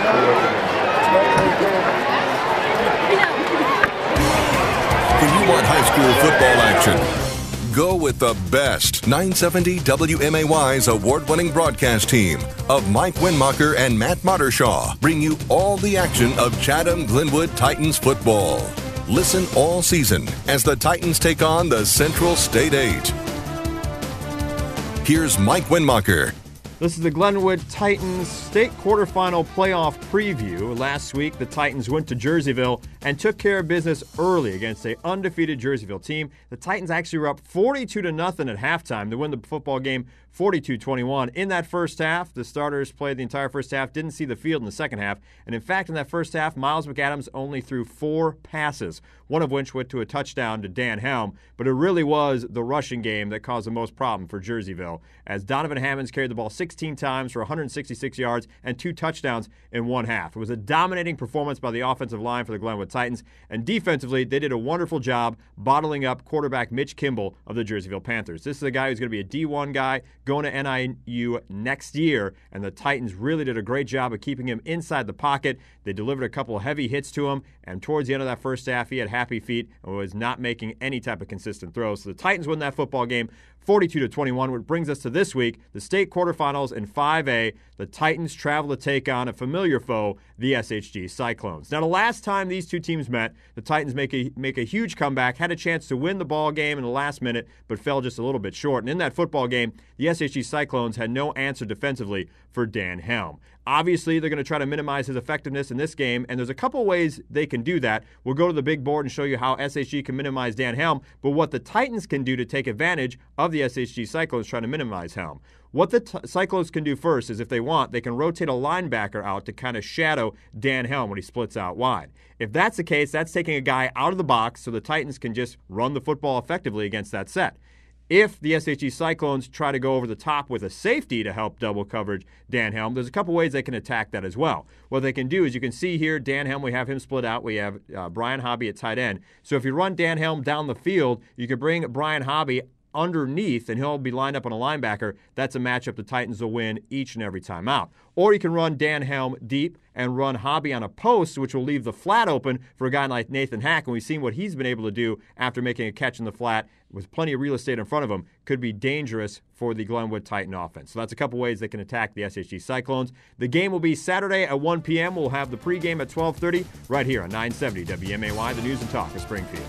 When you want high school football action, go with the best. 970 WMAY's award-winning broadcast team of Mike Winmacher and Matt Mottershaw bring you all the action of Chatham-Glenwood Titans football. Listen all season as the Titans take on the Central State 8. Here's Mike Winmacher. This is the Glenwood Titans state quarterfinal playoff preview. Last week, the Titans went to Jerseyville and took care of business early against an undefeated Jerseyville team. The Titans actually were up 42-0 at halftime to win the football game 42-21. In that first half, the starters played the entire first half, didn't see the field in the second half. And in fact, in that first half, Miles McAdams only threw 4 passes, one of which went to a touchdown to Dan Helm. But it really was the rushing game that caused the most problem for Jerseyville, as Donovan Hammonds carried the ball 16 times for 166 yards and 2 touchdowns in one half. It was a dominating performance by the offensive line for the Glenwood Titans, and defensively, they did a wonderful job bottling up quarterback Mitch Kimball of the Jerseyville Panthers. This is a guy who's going to be a D1 guy going to NIU next year, and the Titans really did a great job of keeping him inside the pocket. They delivered a couple of heavy hits to him, and towards the end of that first half, he had happy feet and was not making any type of consistent throws. So the Titans win that football game 42-21, which brings us to this week, the state quarterfinals in 5A. The Titans travel to take on a familiar foe, the SHG Cyclones. Now, the last time these two teams met, the Titans make a huge comeback, had a chance to win the ball game in the last minute, but fell just a little bit short. And in that football game, the SHG Cyclones had no answer defensively for Dan Helm. Obviously, they're going to try to minimize his effectiveness in this game, and there's a couple ways they can do that. We'll go to the big board and show you how SHG can minimize Dan Helm, but what the Titans can do to take advantage of the SHG Cyclones trying to minimize Helm. What the Cyclones can do first is, if they want, they can rotate a linebacker out to kind of shadow Dan Helm when he splits out wide. If that's the case, that's taking a guy out of the box so the Titans can just run the football effectively against that set. If the SHG Cyclones try to go over the top with a safety to help double coverage Dan Helm, there's a couple ways they can attack that as well. What they can do is, you can see here, Dan Helm, we have him split out. We have Brian Hobby at tight end. So if you run Dan Helm down the field, you can bring Brian Hobby underneath, and he'll be lined up on a linebacker. That's a matchup the Titans will win each and every time out. Or you can run Dan Helm deep and run Hobby on a post, which will leave the flat open for a guy like Nathan Hack, and we've seen what he's been able to do after making a catch in the flat with plenty of real estate in front of him. Could be dangerous for the Glenwood Titan offense. So that's a couple ways they can attack the SHG Cyclones. The game will be Saturday at 1 p.m. We'll have the pregame at 12:30 right here on 970 WMAY, the News and Talk of Springfield.